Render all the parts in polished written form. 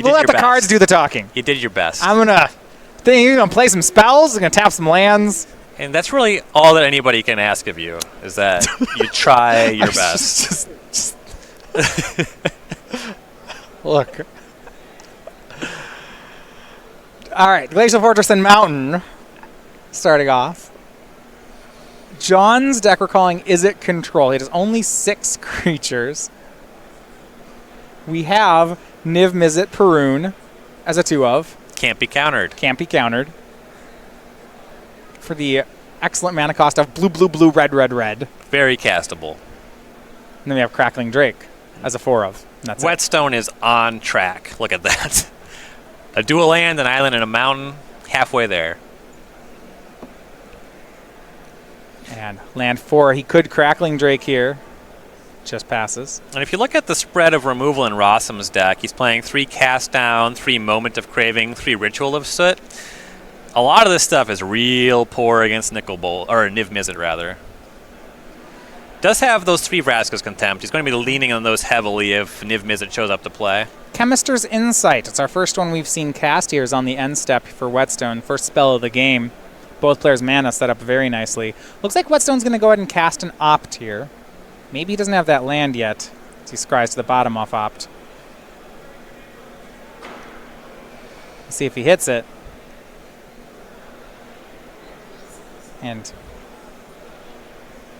We'll let the cards do the talking. You did your best. I'm gonna think you're gonna play some spells. I'm gonna tap some lands. And that's really all that anybody can ask of you, is that you try your best. Just look. All right, Glacial Fortress and Mountain. Starting off. John's deck we're calling Is It Control? It has only 6 creatures. We have Niv Mizzet Perun as a 2-of. Can't be countered. Can't be countered. For the excellent mana cost of blue, blue, blue, red, red, red. Very castable. And then we have Crackling Drake as a 4-of. That's Whetstone is on track. Look at that. A dual land, an island, and a mountain. Halfway there. And land 4, he could Crackling Drake here. Just passes. And if you look at the spread of removal in Rossum's deck, he's playing 3 Cast Down, 3 Moment of Craving, 3 Ritual of Soot. A lot of this stuff is real poor against Nicol Bolt, or Niv Mizzet, rather. Does have those 3 Vraska's Contempt. He's going to be leaning on those heavily if Niv Mizzet shows up to play. Chemister's Insight. It's our first one we've seen cast here is on the end step for Whetstone. First spell of the game. Both players' mana set up very nicely. Looks like Whetstone's going to go ahead and cast an Opt here. Maybe he doesn't have that land yet, as he scries to the bottom off Opt. Let's see if he hits it. And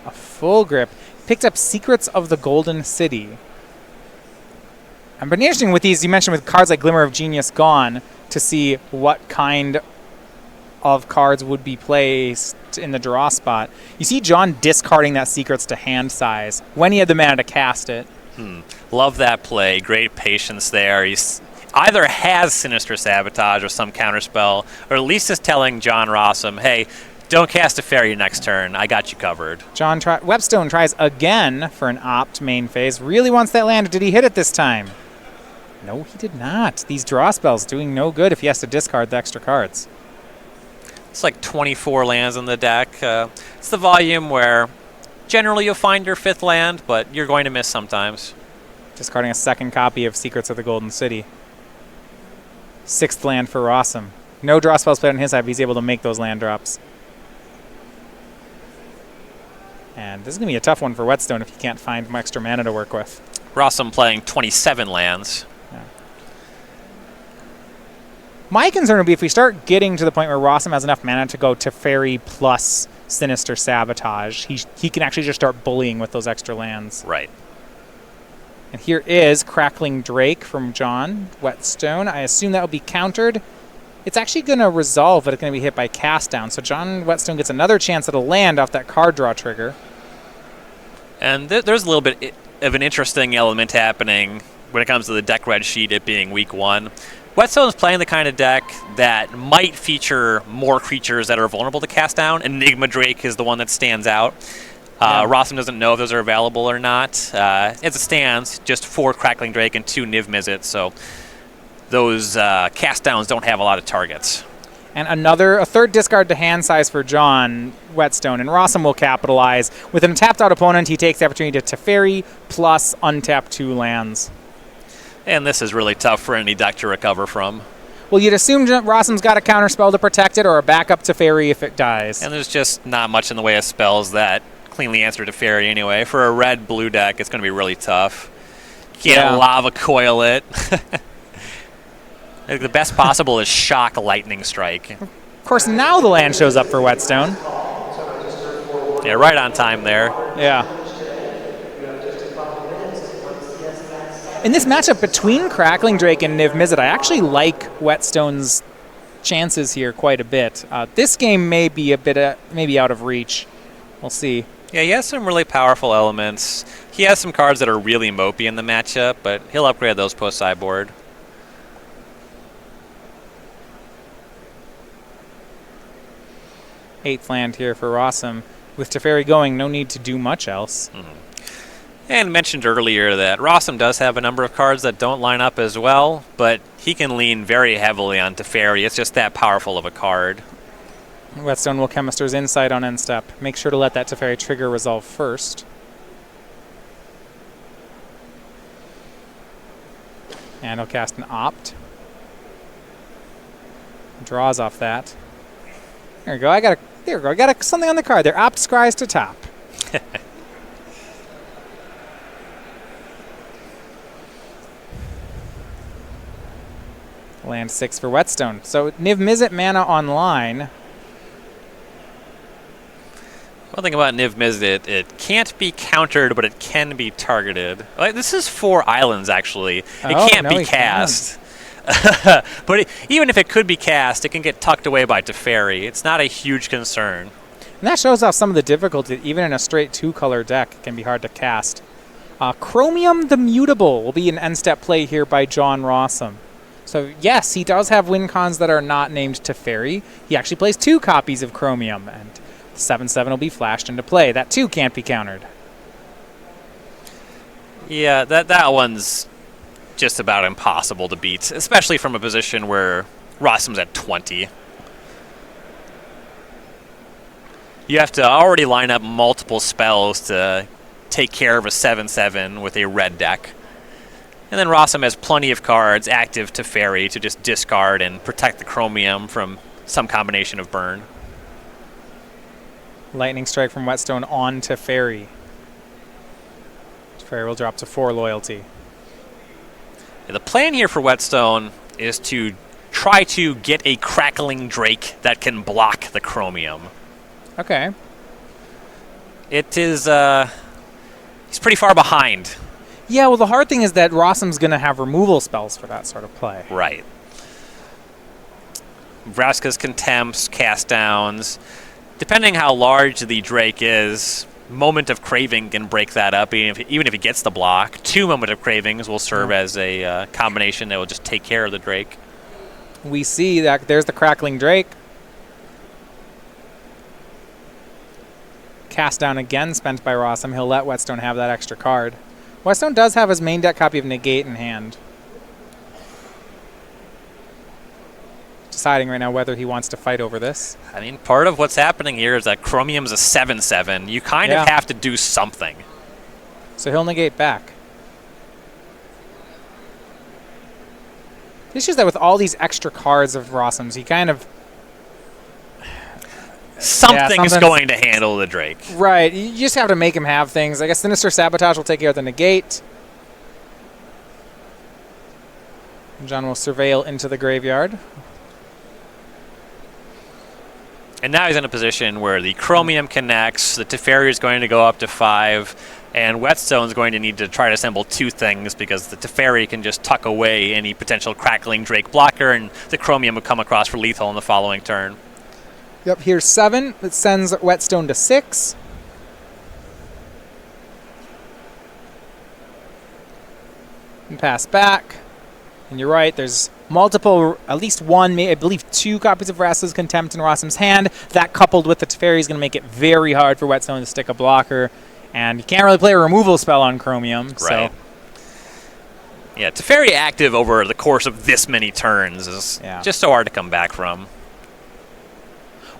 a full grip. Picked up Secrets of the Golden City. And been interesting with these, you mentioned with cards like Glimmer of Genius gone, to see what kind of cards would be placed in the draw spot. You see John discarding that Secrets to hand size when he had the mana to cast it. Love that play. Great patience there. He's either has Sinister Sabotage or some counterspell, or at least is telling John Rossum, hey, don't cast a fairy next turn. I got you covered. Whetstone tries again for an Opt main phase. Really wants that land. Did he hit it this time? No, he did not. These draw spells doing no good if he has to discard the extra cards. It's like 24 lands in the deck. It's the volume where generally you'll find your 5th land, but you're going to miss sometimes. Discarding a second copy of Secrets of the Golden City. 6th land for Rossum. No draw spells played on his side, but he's able to make those land drops. And this is going to be a tough one for Whetstone if he can't find extra mana to work with. Rossum playing 27 lands. My concern would be if we start getting to the point where Rossum has enough mana to go to Fairy plus Sinister Sabotage, he can actually just start bullying with those extra lands. Right. And here is Crackling Drake from John Whetstone. I assume that will be countered. It's actually going to resolve, but it's going to be hit by Cast Down. So John Whetstone gets another chance at a land off that card draw trigger. And there's a little bit of an interesting element happening when it comes to the deck red sheet, it being week 1. Whetstone is playing the kind of deck that might feature more creatures that are vulnerable to Cast Down. Enigma Drake is the one that stands out. Rossum doesn't know if those are available or not. As it stands, just 4 Crackling Drake and 2 Niv Mizzet, so those Cast Downs don't have a lot of targets. And a third discard to hand size for John Whetstone, and Rossum will capitalize. With an tapped out opponent, he takes the opportunity to Teferi plus untap 2 lands. And this is really tough for any deck to recover from. Well, you'd assume Rossum's got a counterspell to protect it or a backup to Fairy if it dies. And there's just not much in the way of spells that cleanly answer to Fairy anyway. For a red-blue deck, it's going to be really tough. You can't Lava Coil it. The best possible is Shock Lightning Strike. Of course, now the land shows up for Whetstone. Yeah, right on time there. Yeah. In this matchup between Crackling Drake and Niv Mizzet, I actually like Whetstone's chances here quite a bit. This game may be a bit maybe out of reach. We'll see. Yeah, he has some really powerful elements. He has some cards that are really mopey in the matchup, but he'll upgrade those post-sideboard. Eighth land here for Rossum. With Teferi going, no need to do much else. And mentioned earlier that Rossum does have a number of cards that don't line up as well, but he can lean very heavily on Teferi. It's just that powerful of a card. Whetstone will Chemister's Insight on end step. Make sure to let that Teferi trigger resolve first. And he'll cast an Opt. Draws off that. There we go. There we go. I got something on the card there. Opt Scries to top. Land 6 for Whetstone. So Niv Mizzet mana online. One thing about Niv Mizzet, it can't be countered, but it can be targeted. Like, this is 4 islands, actually. It can't be cast. But even if it could be cast, it can get tucked away by Teferi. It's not a huge concern. And that shows off some of the difficulty. Even in a straight 2-color deck, it can be hard to cast. Chromium the Mutable will be an end-step play here by John Rossum. So yes, he does have win cons that are not named Teferi. He actually plays 2 copies of Chromium, and 7/7 will be flashed into play. That too can't be countered. Yeah, that one's just about impossible to beat, especially from a position where Rossum's at 20. You have to already line up multiple spells to take care of a 7/7 with a red deck. And then Rossum has plenty of cards active Teferi to just discard and protect the Chromium from some combination of burn. Lightning Strike from Whetstone on Teferi. Teferi will drop to 4 loyalty. The plan here for Whetstone is to try to get a Crackling Drake that can block the Chromium. Okay. It is, he's pretty far behind. Yeah, well, the hard thing is that Rossum's going to have removal spells for that sort of play. Right. Vraska's Contempts, Cast Downs. Depending how large the Drake is, Moment of Craving can break that up, even if he gets the block. 2 Moment of Cravings will serve as a combination that will just take care of the Drake. We see that there's the Crackling Drake. Cast Down again spent by Rossum. He'll let Whetstone have that extra card. Whetstone does have his main deck copy of Negate in hand. Deciding right now whether he wants to fight over this. I mean, part of what's happening here is that Chromium's a 7/7. You kind of have to do something. So he'll negate back. The issue is that with all these extra cards of Rossum's, he kind of... Something's going to handle the Drake. Right. You just have to make him have things. I guess Sinister Sabotage will take care of the negate. And John will surveil into the graveyard. And now he's in a position where the Chromium connects, the Teferi is going to go up to 5, and Whetstone's going to need to try to assemble 2 things because the Teferi can just tuck away any potential Crackling Drake blocker, and the Chromium will come across for lethal in the following turn. Yep, here's 7. It sends Whetstone to 6. And pass back. And you're right, there's multiple, at least 1, I believe 2 copies of Vraska's Contempt in Rossum's hand. That coupled with the Teferi is going to make it very hard for Whetstone to stick a blocker. And you can't really play a removal spell on Chromium. Right. So. Yeah, Teferi active over the course of this many turns is just so hard to come back from.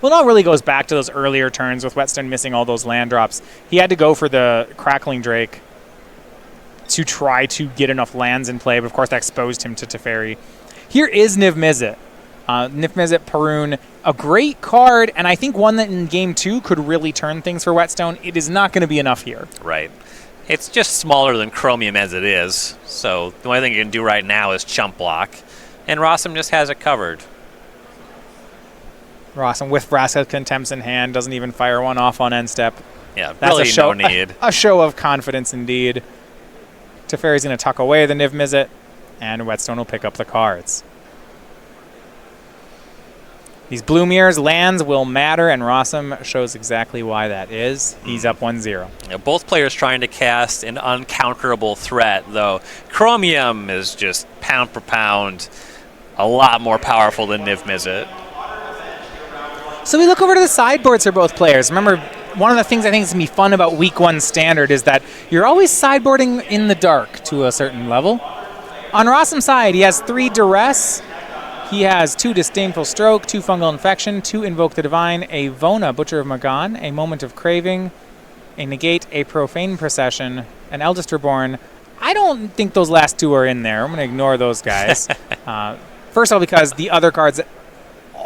Well, it all really goes back to those earlier turns with Whetstone missing all those land drops. He had to go for the Crackling Drake to try to get enough lands in play, but of course that exposed him to Teferi. Here is Niv Mizzet. Niv Mizzet Perun, a great card, and I think one that in Game 2 could really turn things for Whetstone. It is not going to be enough here. Right. It's just smaller than Chromium as it is, so the only thing you can do right now is chump block, and Rossum just has it covered. Rossum with Vraska's Contempts in hand, doesn't even fire one off on end step. Yeah, really no need. A show of confidence indeed. Teferi's going to tuck away the Niv Mizzet, and Whetstone will pick up the cards. These blue mirrors lands will matter, and Rossum shows exactly why that is. He's up 1-0. Yeah, both players trying to cast an uncounterable threat, though. Chromium is just pound for pound a lot more powerful than Niv Mizzet. So we look over to the sideboards for both players. Remember, one of the things I think is going to be fun about Week 1 Standard is that you're always sideboarding in the dark to a certain level. On Rossum's side, he has 3 Duress. He has 2 Disdainful Stroke, 2 Fungal Infection, 2 Invoke the Divine, a Vona, Butcher of Magan, a Moment of Craving, a Negate, a Profane Procession, an Eldest Reborn. I don't think those last 2 are in there. I'm going to ignore those guys. First of all, because the other cards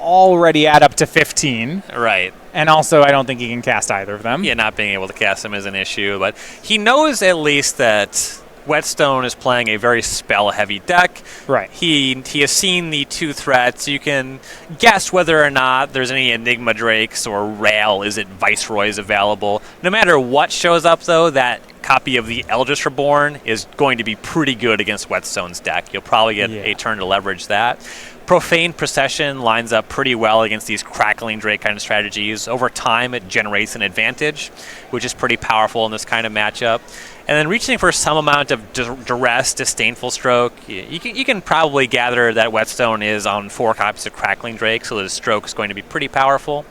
already add up to 15. Right. And also, I don't think he can cast either of them. Yeah, not being able to cast them is an issue, but he knows at least that Whetstone is playing a very spell-heavy deck. Right. He has seen the 2 threats. You can guess whether or not there's any Enigma Drakes or Rail, is it Viceroys available. No matter what shows up, though, that copy of the Eldritch Reborn is going to be pretty good against Whetstone's deck. You'll probably get a turn to leverage that. Profane Procession lines up pretty well against these Crackling Drake kind of strategies. Over time, it generates an advantage, which is pretty powerful in this kind of matchup. And then reaching for some amount of duress, Disdainful Stroke, you can probably gather that Whetstone is on 4 copies of Crackling Drake, so the stroke is going to be pretty powerful.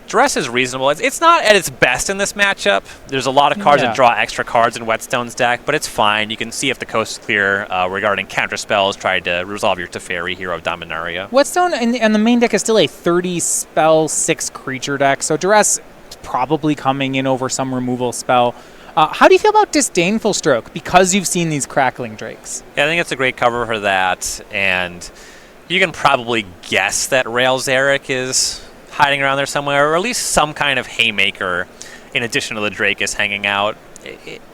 Duress is reasonable. It's not at its best in this matchup. There's a lot of cards that draw extra cards in Whetstone's deck, but it's fine. You can see if the coast is clear regarding counter spells, try to resolve your Teferi, Hero of Dominaria. Whetstone and the main deck is still a 30 spell, 6 creature deck, so Duress is probably coming in over some removal spell. How do you feel about Disdainful Stroke, because you've seen these Crackling Drakes? Yeah, I think it's a great cover for that, and you can probably guess that Rail Zarek is hiding around there somewhere, or at least some kind of Haymaker in addition to the Drake is hanging out.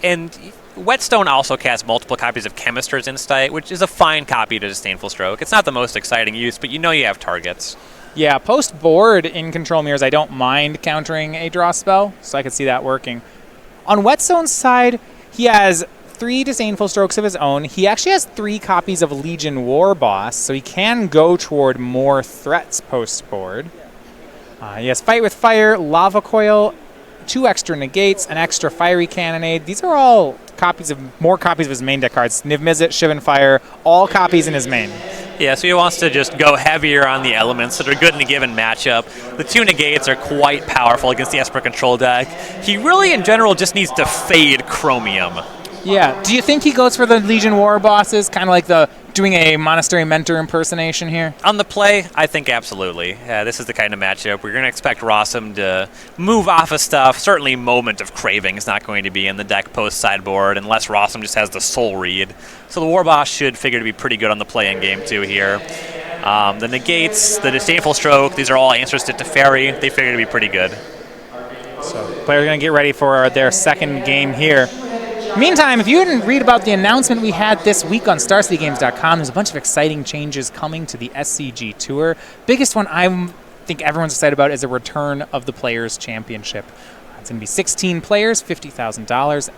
And Whetstone also casts multiple copies of Chemister's Insight, which is a fine copy to Disdainful Stroke. It's not the most exciting use, but you know you have targets. Yeah, post-board in Control Mirrors, I don't mind countering a draw spell, so I could see that working. On Whetstone's side, he has 3 Disdainful Strokes of his own. He actually has 3 copies of Legion War Boss, so he can go toward more threats post-board. He has Fight with Fire, Lava Coil, 2 extra negates, an extra Fiery Cannonade. These are all more copies of his main deck cards. Niv Mizzet, Shivan Fire, all copies in his main. Yeah, so he wants to just go heavier on the elements that are good in a given matchup. The 2 negates are quite powerful against the Esper control deck. He really, in general, just needs to fade Chromium. Yeah. Do you think he goes for the Legion War Bosses, kind of like doing a Monastery Mentor impersonation here? On the play, I think absolutely. This is the kind of matchup we're going to expect Rossum to move off of stuff. Certainly Moment of Craving is not going to be in the deck post-sideboard unless Rossum just has the Soul Read. So the War Boss should figure to be pretty good on the play in game 2 here. The negates, the Disdainful Stroke, these are all answers to Teferi. They figure to be pretty good. So players are going to get ready for their second game here. Meantime, if you didn't read about the announcement we had this week on StarCityGames.com, there's a bunch of exciting changes coming to the SCG Tour. Biggest one I think everyone's excited about is the return of the Players' Championship. It's going to be 16 players, $50,000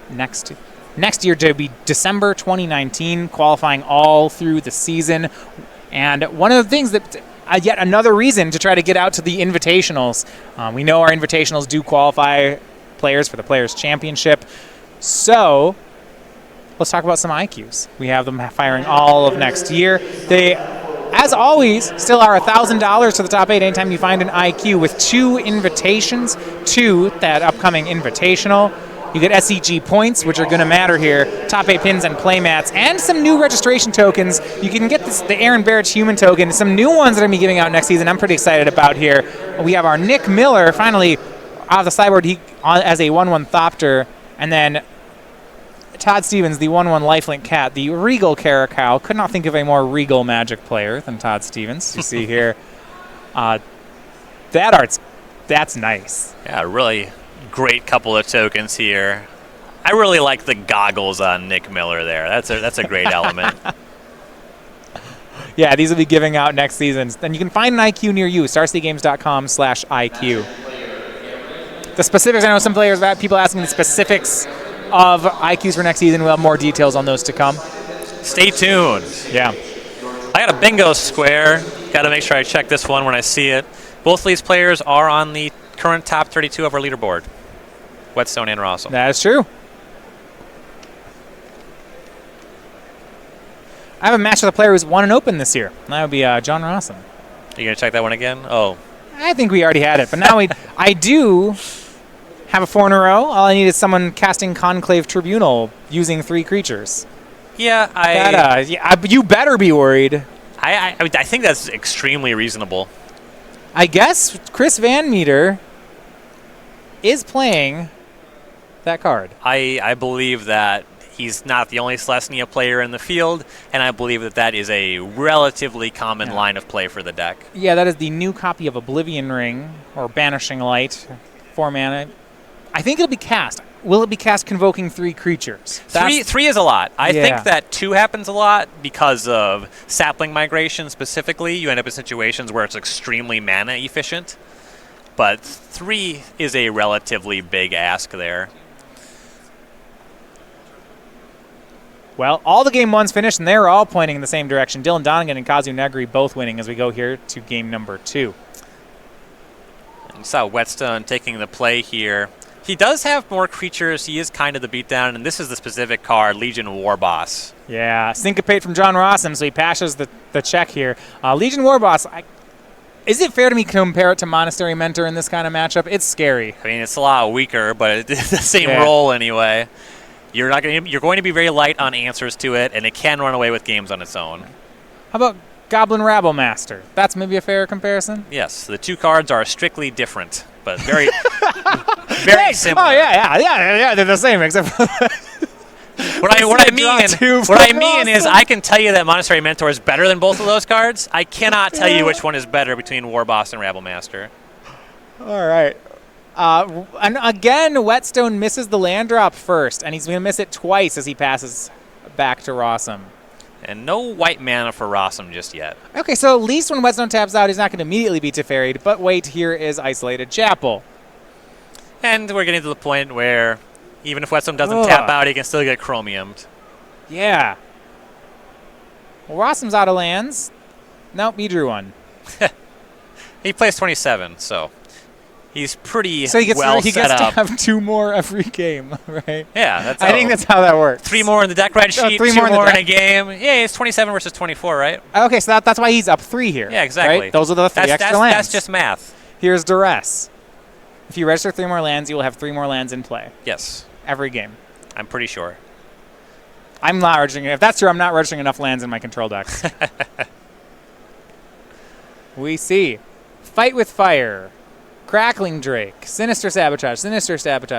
next year to be December 2019, qualifying all through the season. And one of the things that yet another reason to try to get out to the invitationals. We know our invitationals do qualify players for the Players' Championship. So let's talk about some IQs. We have them firing all of next year. They, as always, still are $1,000 to the top 8 anytime you find an IQ with 2 invitations to that upcoming invitational. You get SCG points, which are going to matter here, top 8 pins and playmats, and some new registration tokens. You can get the Aaron Barrett human token, some new ones that I'm going to be giving out next season I'm pretty excited about here. We have our Nick Miller, finally, off the sideboard as a 1/1 Thopter, and then Todd Stevens, the 1/1 Lifelink Cat, the Regal Caracal. Could not think of a more regal Magic player than Todd Stevens. You see here. That's nice. Yeah, really great couple of tokens here. I really like the goggles on Nick Miller there. That's a great element. Yeah, these will be giving out next season. Then you can find an IQ near you, starcitygames.com/IQ. The specifics, I know some people asking the specifics of IQs for next season. We'll have more details on those to come. Stay tuned. Yeah. I got a bingo square. Got to make sure I check this one when I see it. Both of these players are on the current top 32 of our leaderboard. Whetstone and Rossum. That is true. I have a match with a player who's won an Open this year. That would be John Rossum. You going to check that one again? Oh. I think we already had it, but now I do have a 4 in a row. All I need is someone casting Conclave Tribunal using 3 creatures. Yeah, you better be worried. I think that's extremely reasonable. I guess Chris Van Meter is playing that card. I believe that He's not the only Celestia player in the field, and I believe that that is a relatively common line of play for the deck. Yeah, that is the new copy of Oblivion Ring, or Banishing Light, 4 mana. I think it'll be cast. Will it be cast convoking 3 creatures? Three is a lot. I think that 2 happens a lot because of sapling migration specifically. You end up in situations where it's extremely mana efficient. But 3 is a relatively big ask there. Well, all the game 1's finished, and they're all pointing in the same direction. Dylan Donegan and Kazu Negri both winning as we go here to game number 2. And you saw Whetstone taking the play here. He does have more creatures. He is kind of the beatdown, and this is the specific card, Legion Warboss. Yeah, Syncopate from John Rossum, so he passes the check here. Legion Warboss, is it fair to me to compare it to Monastery Mentor in this kind of matchup? It's scary. I mean, it's a lot weaker, but it's the same role anyway. You're going to be very light on answers to it, and it can run away with games on its own. How about Goblin Rabble Master? That's maybe a fair comparison? Yes, the 2 cards are strictly different, but very, very similar. Oh yeah, they're the same except for What I mean is I can tell you that Monastery Mentor is better than both of those cards. I cannot tell you which one is better between Warboss and Rabble Master. All right. And again, Whetstone misses the land drop first, and he's going to miss it twice as he passes back to Rossum. And no white mana for Rossum just yet. Okay, so at least when Whetstone taps out, he's not going to immediately be Teferied, but wait, here is Isolated Chapel. And we're getting to the point where even if Whetstone doesn't tap out, he can still get chromiumed. Yeah. Well, Rossum's out of lands. Nope, he drew one. He plays 27, so he's pretty so he gets well he set gets up. to have 2 more every game, right? Yeah, I think that's how that works. 3 more in the deck red sheet, 3 2 more more in a game. Yeah, it's 27 versus 24, right? Okay, so that's why he's up 3 here. Yeah, exactly. Right? Those are the 3 extra lands. That's just math. Here's Duress. If you register 3 more lands, you will have 3 more lands in play. Yes. Every game. I'm pretty sure. I'm not registering. If that's true, I'm not registering enough lands in my control decks. We see Fight with Fire, Crackling Drake, Sinister Sabotage,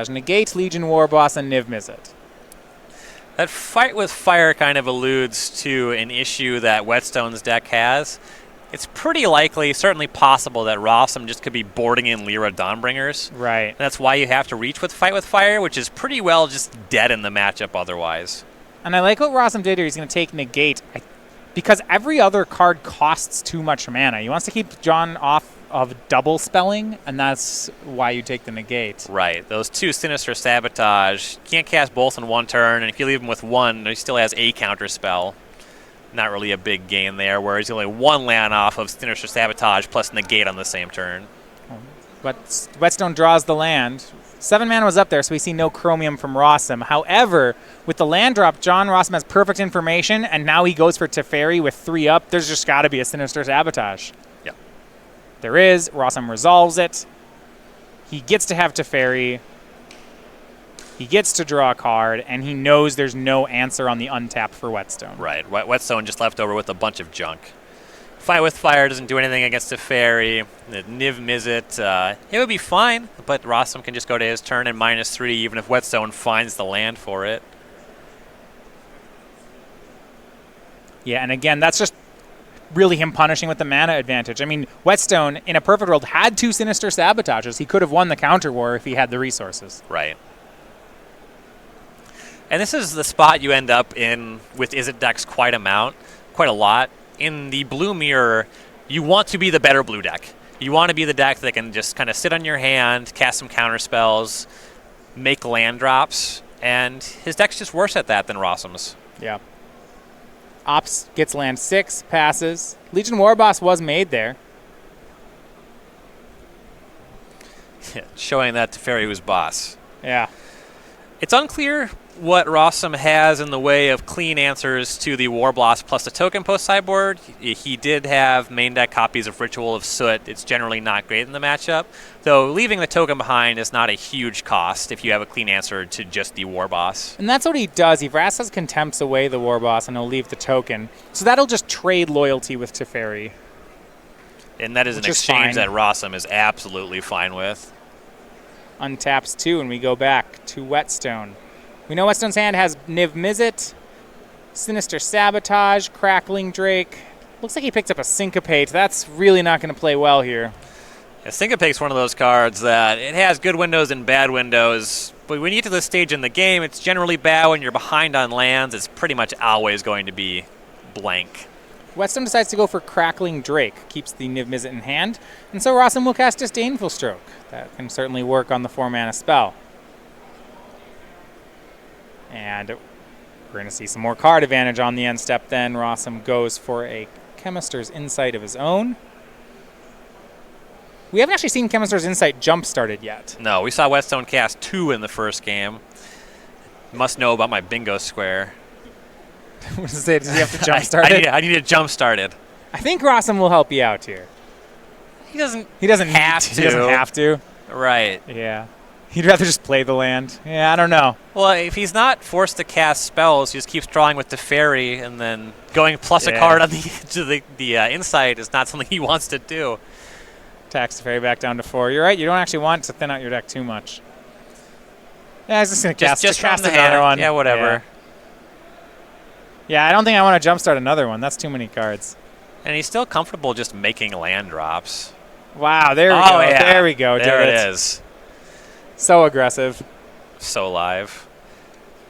Negate, Legion Warboss, and Niv Mizzet. That Fight with Fire kind of alludes to an issue that Whetstone's deck has. It's pretty likely, certainly possible, that Rossum just could be boarding in Lyra Dawnbringers. Right. And that's why you have to reach with Fight with Fire, which is pretty well just dead in the matchup otherwise. And I like what Rossum did here. He's going to take Negate because every other card costs too much mana. He wants to keep John off of double spelling, and that's why you take the Negate. Right. Those 2 Sinister Sabotage, you can't cast both in one turn, and if you leave him with 1, he still has a counter spell. Not really a big gain there, whereas only 1 land off of Sinister Sabotage plus Negate on the same turn. But Whetstone draws the land. 7 mana was up there, so we see no Chromium from Rossum. However, with the land drop, John Rossum has perfect information, and now he goes for Teferi with 3 up. There's just got to be a Sinister Sabotage. Yeah. There is. Rossum resolves it. He gets to have Teferi. He gets to draw a card, and he knows there's no answer on the untap for Whetstone. Right. Whetstone just left over with a bunch of junk. Fight with Fire doesn't do anything against Teferi. Niv Mizzet, it would be fine, but Rossum can just go to his turn and -3 even if Whetstone finds the land for it. Yeah, and again, that's just really him punishing with the mana advantage. I mean, Whetstone, in a perfect world, had 2 Sinister Sabotages. He could have won the counter war if he had the resources. Right. And this is the spot you end up in with Izzet decks quite a lot. In the blue mirror, you want to be the better blue deck. You want to be the deck that can just kind of sit on your hand, cast some counter spells, make land drops, and his deck's just worse at that than Rossum's. Yeah. Ops gets land 6, passes. Legion Warboss was made there. Showing that Teferi was boss. Yeah. It's unclear what Rossum has in the way of clean answers to the Warboss plus the token post-sideboard. He did have main deck copies of Ritual of Soot. It's generally not great in the matchup, though leaving the token behind is not a huge cost if you have a clean answer to just the Warboss. And that's what he does. He Vrasa's Contempts away the Warboss, and he'll leave the token. So that'll just trade loyalty with Teferi. And that is an exchange that Rossum is absolutely fine with. Untaps 2, and we go back to Whetstone. We know Whetstone's hand has Niv Mizzet, Sinister Sabotage, Crackling Drake. Looks like he picked up a Syncopate. That's really not going to play well here. Yeah, Syncopate's one of those cards that it has good windows and bad windows, but when you get to this stage in the game, it's generally bad. When you're behind on lands, it's pretty much always going to be blank. Whetstone decides to go for Crackling Drake, keeps the Niv Mizzet in hand, and so Rossum will cast Disdainful Stroke. That can certainly work on the 4-mana spell. And we're going to see some more card advantage on the end step then. Rossum goes for a Chemister's Insight of his own. We haven't actually seen Chemister's Insight jump started yet. No, we saw Whetstone cast 2 in the first game. Must know about my bingo square. What does it say? Does he have to jump start it? I need to jump start it. I think Rossum will help you out here. He doesn't have to. He doesn't have to. Right. Yeah. He'd rather just play the land. Yeah, I don't know. Well, if he's not forced to cast spells, he just keeps drawing with the fairy, and then going plus a card on the insight is not something he wants to do. Tax the fairy back down to 4. You're right. You don't actually want to thin out your deck too much. Yeah, I was just going to cast another one. Yeah, whatever. Yeah, I don't think I want to jumpstart another one. That's too many cards. And he's still comfortable just making land drops. Wow, there we go. Yeah. There we go. There it is. So aggressive. So live.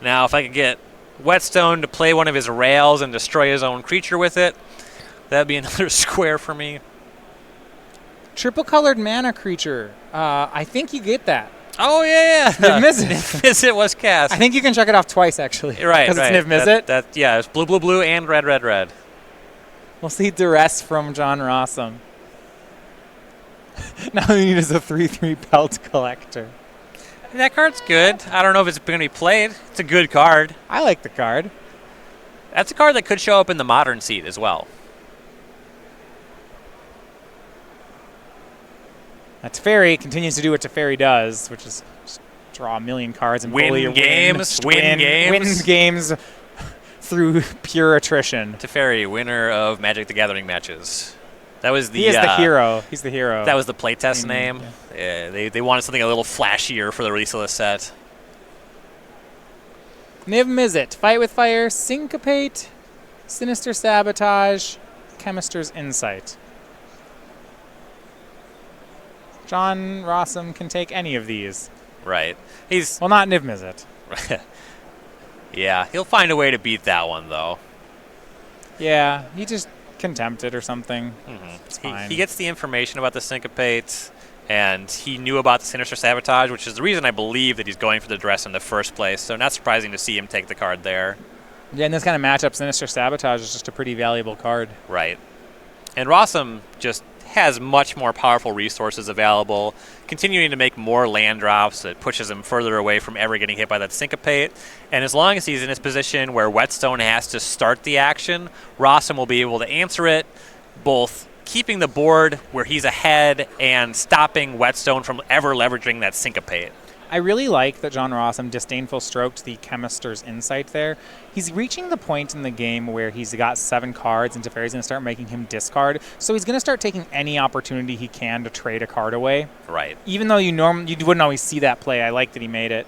Now, if I could get Whetstone to play one of his rails and destroy his own creature with it, that'd be another square for me. Triple colored mana creature. I think you get that. Oh, yeah. Niv Mizzet. Niv Mizzet was cast. I think you can check it off twice, actually. Right, because it's Niv Mizzet. Yeah, it's blue, blue, blue, and red, red, red. We'll see Duress from John Rossum. Now we need is a 3/3 Pelt Collector. That card's good. I don't know if it's going to be played. It's a good card. I like the card. That's a card that could show up in the Modern seat as well. That Teferi continues to do what Teferi does, which is just draw a million cards and win games through pure attrition. Teferi, winner of Magic the Gathering matches. That was the. He is the hero. He's the hero. That was the playtest name. Yeah, they wanted something a little flashier for the release of the set. Niv Mizzet, Fight with Fire, Syncopate, Sinister Sabotage, Chemister's Insight. John Rossum can take any of these. Right. He's well, not Niv Mizzet. Yeah, he'll find a way to beat that one though. Yeah, he just contempted or something. It's fine. He gets the information about the Syncopate, and he knew about the Sinister Sabotage, which is the reason I believe that he's going for the Duress in the first place. So not surprising to see him take the card there. Yeah, in this kind of matchup, Sinister Sabotage is just a pretty valuable card. Right. And Rossum just has much more powerful resources available, continuing to make more land drops that pushes him further away from ever getting hit by that Syncopate. And as long as he's in his position where Whetstone has to start the action, Rossum will be able to answer it, both keeping the board where he's ahead and stopping Whetstone from ever leveraging that Syncopate. I really like that John Rossum disdainful stroked the Chemister's Insight there. He's reaching the point in the game where he's got 7 cards and Teferi's going to start making him discard. So he's going to start taking any opportunity he can to trade a card away. Right. Even though you wouldn't always see that play, I like that he made it.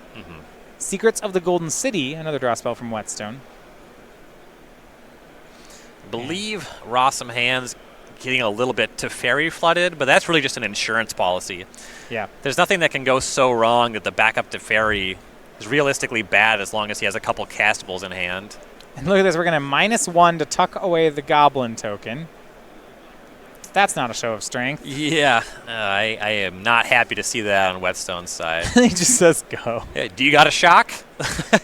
Secrets of the Golden City, another draw spell from Whetstone. I believe Rossum hands getting a little bit Teferi flooded, but that's really just an insurance policy. Yeah. There's nothing that can go so wrong that the backup Teferi is realistically bad as long as he has a couple castables in hand. And look at this, we're going to -1 to tuck away the Goblin token. That's not a show of strength. Yeah, I am not happy to see that on Whetstone's side. He just says go. Hey, do you got a shock?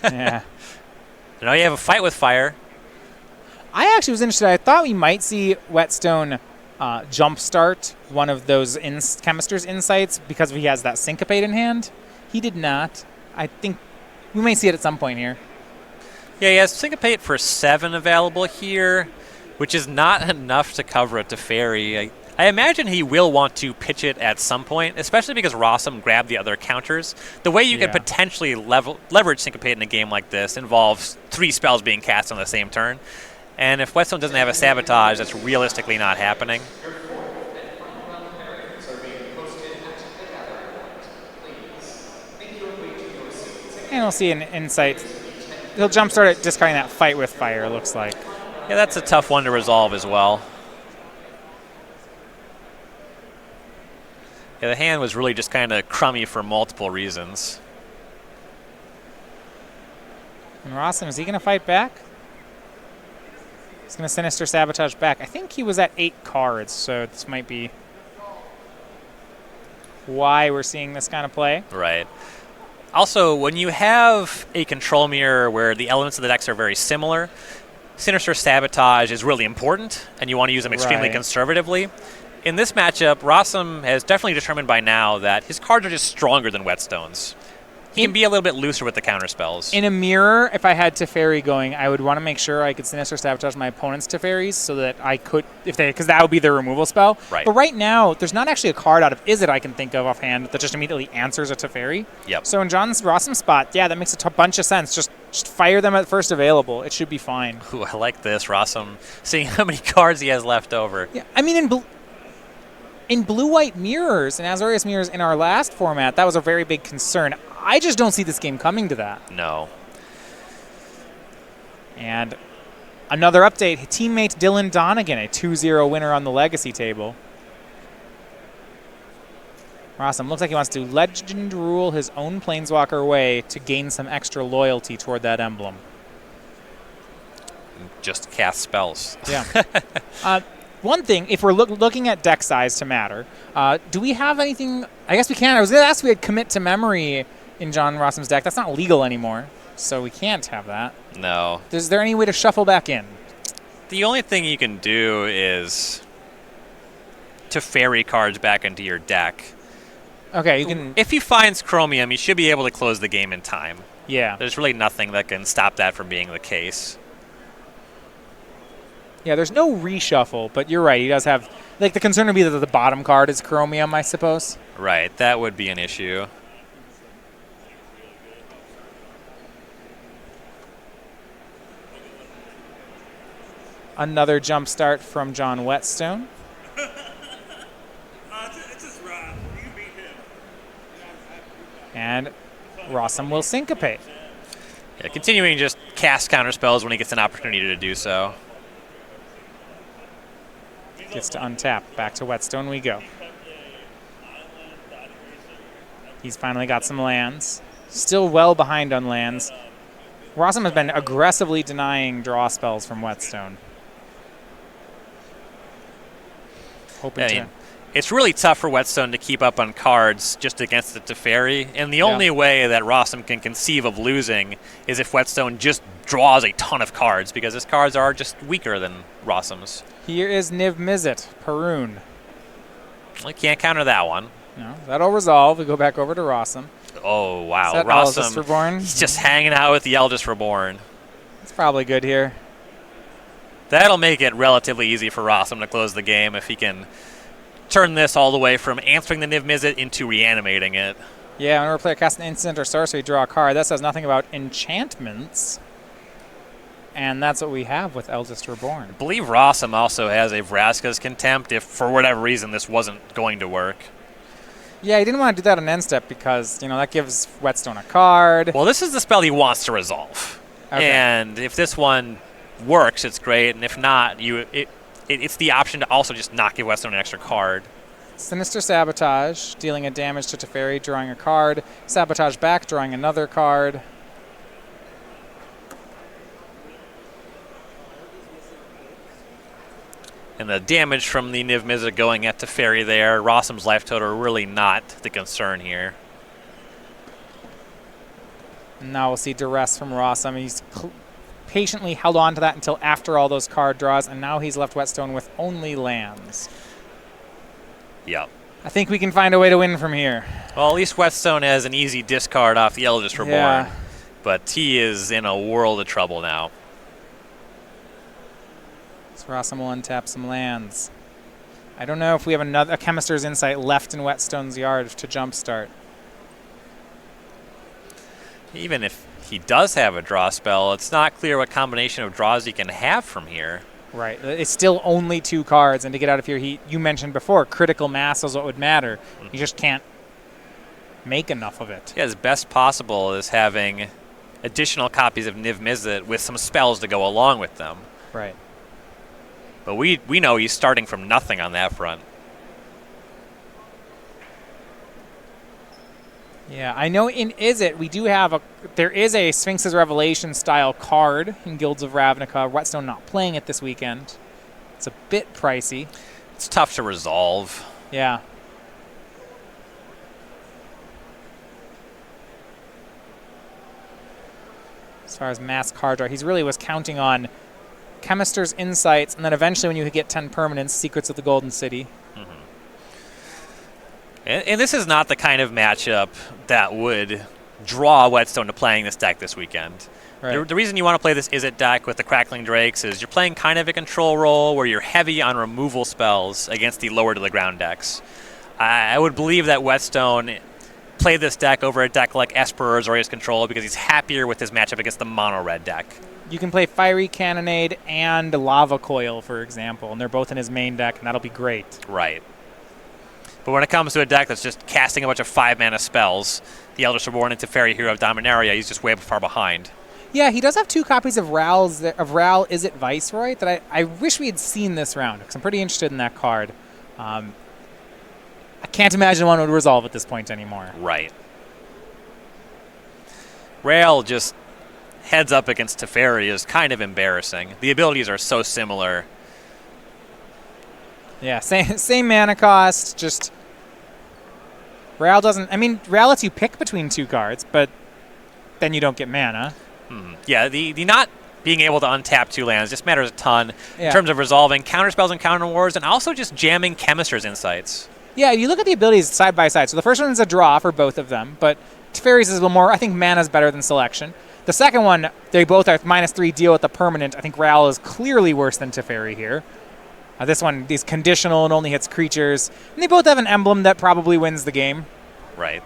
Yeah. Now you have a Fight with Fire. I actually was interested. I thought we might see Whetstone jumpstart one of those Chemister's Insights because he has that Syncopate in hand. He did not. I think we may see it at some point here. Yeah, he has Syncopate for 7 available here, which is not enough to cover a Teferi. I imagine he will want to pitch it at some point, especially because Rossum grabbed the other counters. The way you could potentially leverage Syncopate in a game like this involves 3 spells being cast on the same turn. And if Whetstone doesn't have a Sabotage, that's realistically not happening. And we'll see an insight. He'll jumpstart it, discarding that Fight with Fire, looks like. Yeah, that's a tough one to resolve as well. Yeah, the hand was really just kind of crummy for multiple reasons. And Rossum, is he going to fight back? He's going to Sinister Sabotage back. I think he was at 8 cards, so this might be why we're seeing this kind of play. Right. Also, when you have a control mirror where the elements of the decks are very similar, Sinister Sabotage is really important, and you want to use them extremely conservatively. In this matchup, Rossum has definitely determined by now that his cards are just stronger than Whetstone's. He can be a little bit looser with the counter spells. In a mirror, if I had Teferi going, I would want to make sure I could Sinister Sabotage my opponent's Teferis so that I could, because that would be their removal spell. Right. But right now, there's not actually a card out of Izzet I can think of offhand that just immediately answers a Teferi. Yep. So in John's Rossum spot, yeah, that makes a bunch of sense. Just fire them at first available. It should be fine. Ooh, I like this, Rossum. Seeing how many cards he has left over. Yeah, I mean, in blue-white mirrors and Azorius mirrors in our last format, that was a very big concern. I just don't see this game coming to that. No. And another update, teammate Dylan Donegan, a 2-0 winner on the Legacy table. Rossum looks like he wants to Legend Rule his own Planeswalker away to gain some extra loyalty toward that emblem. Just cast spells. Yeah. One thing, if we're looking at deck size to matter, do we have anything? I guess we can. I was going to ask if we had Commit to Memory in John Rossum's deck. That's not legal anymore, so we can't have that. No. Is there any way to shuffle back in? The only thing you can do is to ferry cards back into your deck. Okay, you can. If he finds Chromium, he should be able to close the game in time. Yeah. There's really nothing that can stop that from being the case. Yeah, there's no reshuffle, but you're right. He does have, like, the concern would be that the bottom card is Chromium, I suppose. Right, that would be an issue. Another jump start from John Whetstone. It's just Rob. You beat him. And Rossum will syncopate. Yeah, continuing just cast counter spells when he gets an opportunity to do so. Gets to untap. Back to Whetstone we go. He's finally got some lands. Still well behind on lands. Rossum has been aggressively denying draw spells from Whetstone. Hoping to. It's really tough for Whetstone to keep up on cards just against the Teferi, and the only way that Rossum can conceive of losing is if Whetstone just draws a ton of cards, because his cards are just weaker than Rossum's. Here is Niv Mizzet, Perun. I can't counter that one. No, that'll resolve. We go back over to Rossum. Oh, wow. Is that Eldest Rossum, Reborn? he's just hanging out with the Eldest Reborn. It's probably good here. That'll make it relatively easy for Rossum to close the game if he can turn this all the way from answering the Niv Mizzet into reanimating it. Yeah, whenever a player casts an instant or sorcery, draw a card. That says nothing about enchantments. And that's what we have with Eldest Reborn. I believe Rossum also has a Vraska's Contempt if, for whatever reason, this wasn't going to work. Yeah, he didn't want to do that on end step because, you know, that gives Whetstone a card. Well, this is the spell he wants to resolve. Okay. And if this one works, it's great. And if not, it's the option to also just not give Whetstone an extra card. Sinister Sabotage, dealing a damage to Teferi, drawing a card. Sabotage back, drawing another card. And the damage from the Niv Mizzet going at Teferi there, Rossum's life total really not the concern here. Now we'll see Duress from Rossum. He's patiently held on to that until after all those card draws, and now he's left Whetstone with only lands. Yep. I think we can find a way to win from here. Well, at least Whetstone has an easy discard off the Eldest Reborn. Yeah. But he is in a world of trouble now. So Rossum will untap some lands. I don't know if we have a Chemister's Insight left in Whetstone's yard to jumpstart. Even if he does have a draw spell, it's not clear what combination of draws he can have from here. Right. It's still only 2 cards, and to get out of here, you mentioned before, critical mass is what would matter. You just can't make enough of it. Yeah, his best possible is having additional copies of Niv Mizzet with some spells to go along with them. Right. But we know he's starting from nothing on that front. Yeah, I know in Izzet we do have there is a Sphinx's Revelation style card in Guilds of Ravnica. Whetstone not playing it this weekend. It's a bit pricey. It's tough to resolve. Yeah. As far as mass card draw, he really was counting on Chemister's Insights, and then eventually when you get 10 permanents, Secrets of the Golden City. And this is not the kind of matchup that would draw Whetstone to playing this deck this weekend. Right. The reason you want to play this Izzet deck with the Crackling Drakes is you're playing kind of a control role where you're heavy on removal spells against the lower to the ground decks. I would believe that Whetstone played this deck over a deck like Esper or Azorius Control because he's happier with his matchup against the mono-red deck. You can play Fiery Cannonade and Lava Coil, for example, and they're both in his main deck, and that'll be great. Right. But when it comes to a deck that's just casting a bunch of 5-mana spells, the Eldritch Reborn into Fairy Hero of Dominaria, he's just way far behind. Yeah, he does have 2 copies of Ral Izzet Viceroy that I wish we had seen this round, because I'm pretty interested in that card. I can't imagine one would resolve at this point anymore. Right. Rail just heads up against Teferi is kind of embarrassing. The abilities are so similar. Yeah, same mana cost, just Ral doesn't... I mean, Ral lets you pick between 2 cards, but then you don't get mana. Yeah, the not being able to untap 2 lands just matters a ton Yeah. in terms of resolving counterspells and counter wars, and also just jamming Chemister's Insights. Yeah, you look at the abilities side by side. So the first one is a draw for both of them, but Teferi's is a little more... I think mana's better than Selection. The second one, they both are -3 deal with the permanent. I think Ral is clearly worse than Teferi here. This one, these conditional and only hits creatures. And they both have an emblem that probably wins the game. Right.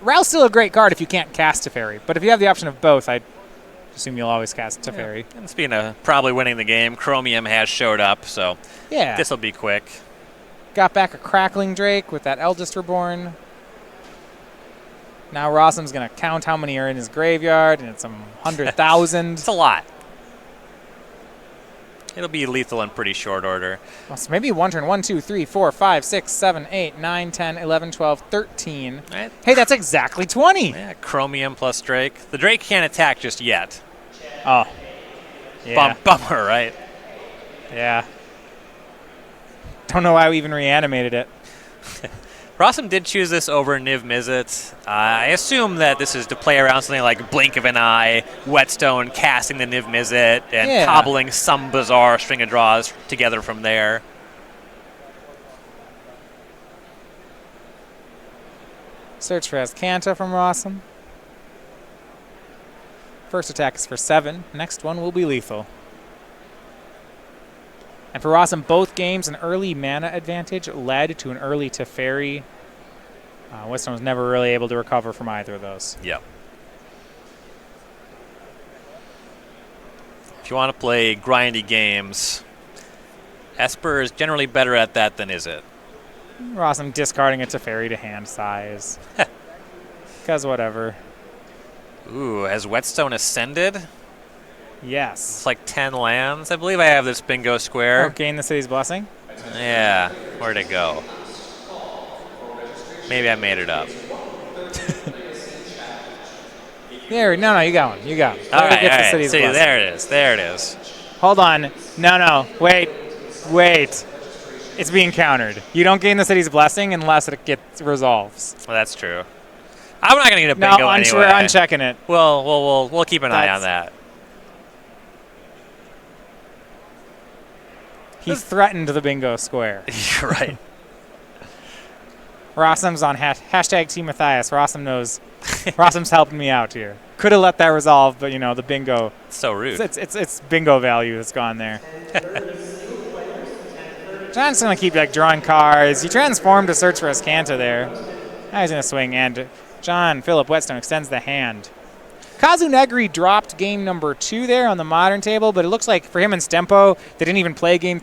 Ral's still a great card if you can't cast Teferi. But if you have the option of both, I assume you'll always cast Teferi. Yeah. And speaking of probably winning the game, Chromium has showed up, so Yeah. this will be quick. Got back a Crackling Drake with that Eldest Reborn. Now Rossum's going to count how many are in his graveyard, and it's some 100,000. It's a lot. It'll be lethal in pretty short order. Well, so maybe one turn. 1, 2, 3, 4, 5, 6, 7, 8, 9, 10, 11, 12, 13. Right. Hey, that's exactly 20. Yeah, Chromium plus Drake. The Drake can't attack just yet. Oh. Yeah. Bummer, right? Yeah. Don't know why we even reanimated it. Rossum did choose this over Niv Mizzet. I assume that this is to play around something like Blink of an Eye, Whetstone casting the Niv Mizzet, and cobbling some bizarre string of draws together from there. Search for Azcanta from Rossum. First attack is for 7. Next one will be lethal. And for Rossum, both games, an early mana advantage led to an early Teferi. Whetstone was never really able to recover from either of those. Yep. If you want to play grindy games, Esper is generally better at that than Izzet. Rossum discarding a Teferi to hand size. Because whatever. Ooh, has Whetstone ascended? Yes. It's like 10 lands. I believe I have this bingo square. Oh, gain the city's blessing? Yeah. Where'd it go? Maybe I made it up. No, you got one. You got one. All right. The city's See, blessing. there it is. There it is. Hold on. No. Wait. It's being countered. You don't gain the city's blessing unless it gets resolves. Well, that's true. I'm not going to get a bingo anyway. We're unchecking it. We'll keep an eye on that. He threatened the bingo square. You're right. Rossum's on hashtag Team Matthias. Rossum knows. Rossum's helping me out here. Could have let that resolve, but the bingo. It's so rude. It's bingo value that's gone there. John's gonna keep drawing cards. He transformed to search for Azcanta there. Now he's gonna swing, and John Philip Whetstone extends the hand. Kazu Negri dropped game number 2 there on the modern table, but it looks like for him and Stempo, they didn't even play game